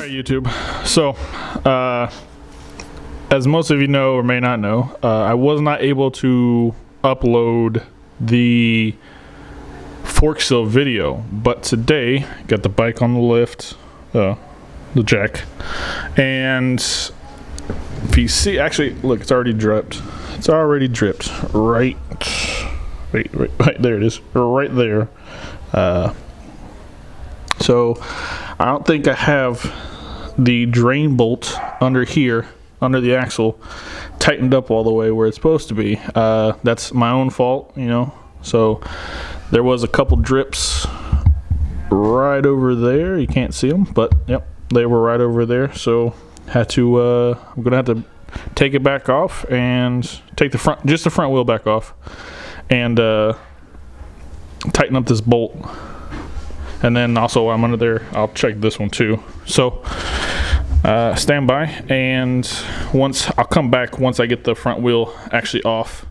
Alright, YouTube. So, as most of you know or may not know, I was not able to upload the fork seal video, but today got the bike on the lift, the jack, and if you see, actually look, it's already dripped. It's already dripped right there. It is right there. So I don't think I have the drain bolt under here, under the axle, tightened up all the way where it's supposed to be. That's my own fault, you know. So there was a couple drips right over there. You can't see them, but yep, they were right over there. So had to I'm gonna have to take it back off and take the front, just the front wheel back off, and tighten up this bolt. And then also while I'm under there, I'll check this one too. So stand by, and I'll come back once I get the front wheel actually off.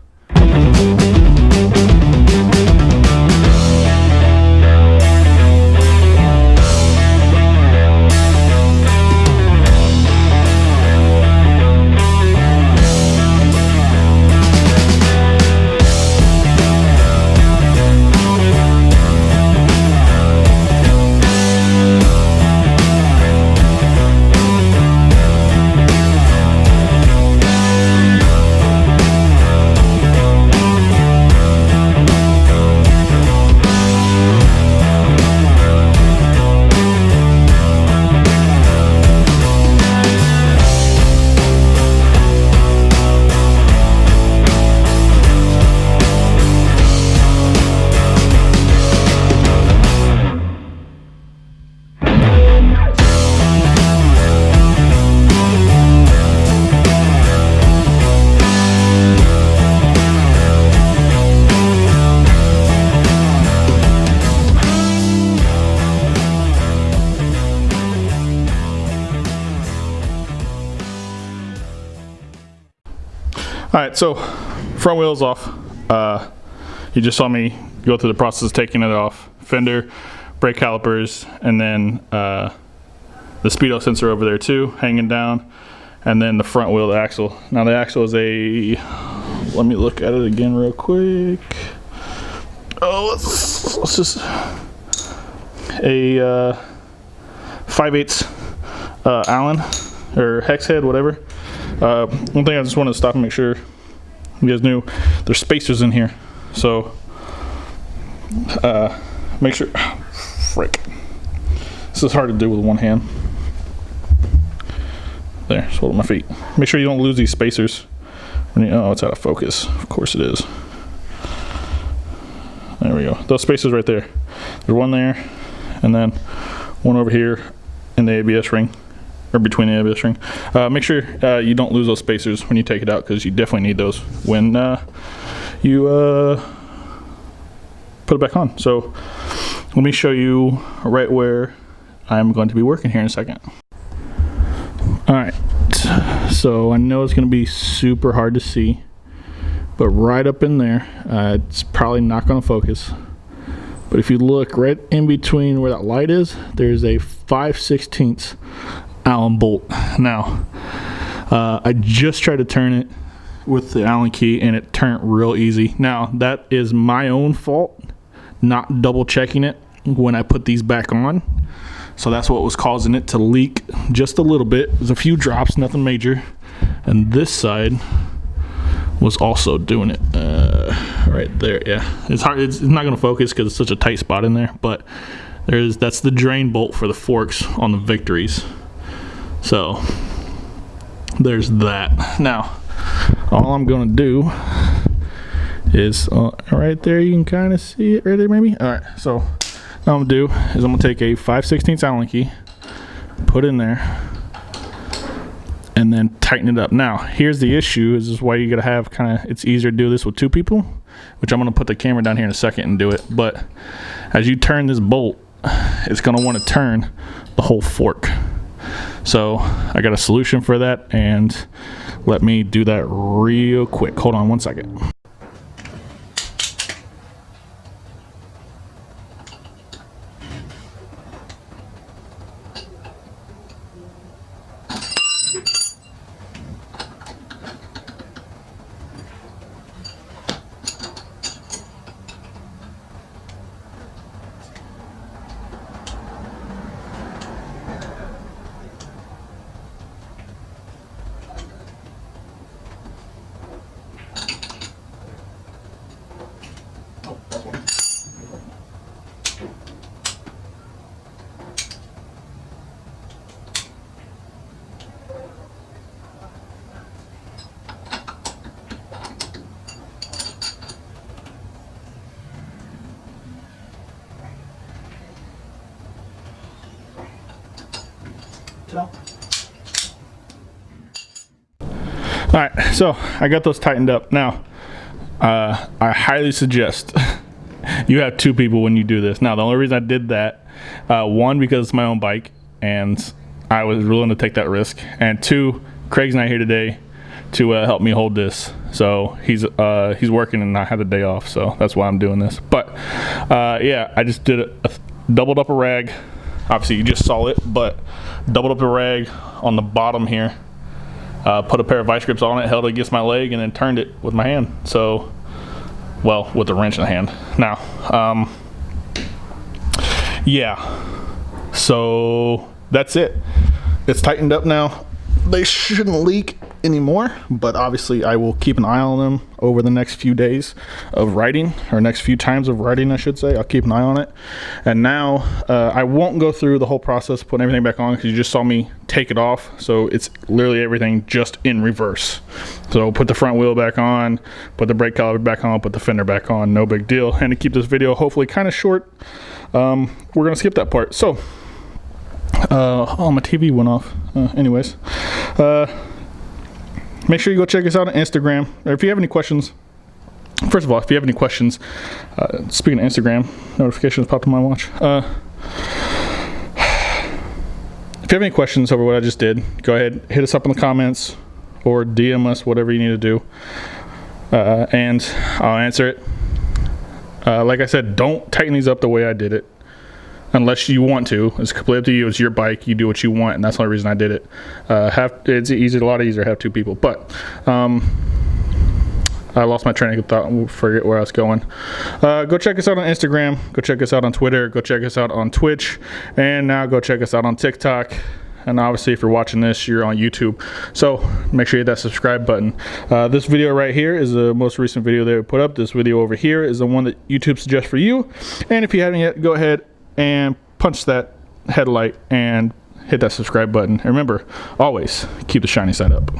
Alright, so front wheel's off. You just saw me go through the process of taking it off. Fender, brake calipers, and then the speedo sensor over there too, hanging down. And then the front wheel, the axle. Now the axle is a, let me look at it again real quick. Oh, let's just, a 5/8 Allen, or hex head, whatever. One thing I just wanted to stop and make sure you guys knew, there's spacers in here, so make sure, frick, this is hard to do with one hand. There, just hold my feet. Make sure you don't lose these spacers when you, oh, it's out of focus, of course it is. There we go, those spacers right there. There's one there, and then one over here in the ABS ring, or between the ABS ring. Make sure you don't lose those spacers when you take it out, because you definitely need those when you put it back on. So let me show you right where I'm going to be working here in a second. Alright, so I know it's going to be super hard to see, but right up in there, it's probably not going to focus. But if you look right in between where that light is, there's a 5/16 Allen bolt. Now I just tried to turn it with the Allen key and it turned real easy. Now that is my own fault, not double checking it when I put these back on. So that's what was causing it to leak just a little bit. There's a few drops, nothing major. And this side was also doing it right there. Yeah, it's hard, it's not going to focus because it's such a tight spot in there, but that's the drain bolt for the forks on the Victories. So there's that. Now all I'm gonna do is right there, you can kind of see it right there maybe. All right, so what I'm gonna do is I'm gonna take a 5/16 Allen key, put in there, and then tighten it up. Now here's the issue, is this is why you gotta have kind of, it's easier to do this with two people, which I'm gonna put the camera down here in a second and do it. But as you turn this bolt, it's gonna want to turn the whole fork. So I got a solution for that, and let me do that real quick. Hold on one second. All right, so I got those tightened up. Now, I highly suggest you have 2 people when you do this. Now, the only reason I did that, 1, because it's my own bike, and I was willing to take that risk, and 2, Craig's not here today to help me hold this. So he's working and I had a day off, so that's why I'm doing this. But yeah, I just did doubled up a rag. Obviously, you just saw it, but doubled up a rag on the bottom here. Put a pair of vice grips on it, held it against my leg, and then turned it with my hand. So, well, with the wrench in the hand. Now, yeah. So that's it. It's tightened up now. They shouldn't leak anymore, but obviously I will keep an eye on them over the next few days of riding, or next few times of riding, I should say. I'll keep an eye on it. And now I won't go through the whole process putting everything back on, because you just saw me take it off. So it's literally everything just in reverse. So put the front wheel back on, put the brake caliper back on, put the fender back on, no big deal. And to keep this video hopefully kind of short, we're gonna skip that part. So oh, my TV went off. Anyways, make sure you go check us out on Instagram. Or if you have any questions, first of all, if you have any questions, speaking of Instagram, notifications popped on my watch. If you have any questions over what I just did, go ahead, hit us up in the comments or DM us, whatever you need to do, and I'll answer it. Like I said, don't tighten these up the way I did it. Unless you want to. It's completely up to you. It's your bike. You do what you want, and that's the only reason I did it. It's easy, a lot easier to have 2 people. But I lost my train of thought and forget where I was going. Go check us out on Instagram. Go check us out on Twitter. Go check us out on Twitch. And now go check us out on TikTok. And obviously, if you're watching this, you're on YouTube. So make sure you hit that subscribe button. This video right here is the most recent video they put up. This video over here is the one that YouTube suggests for you. And if you haven't yet, go ahead and punch that headlight and hit that subscribe button. And remember, always keep the shiny side up.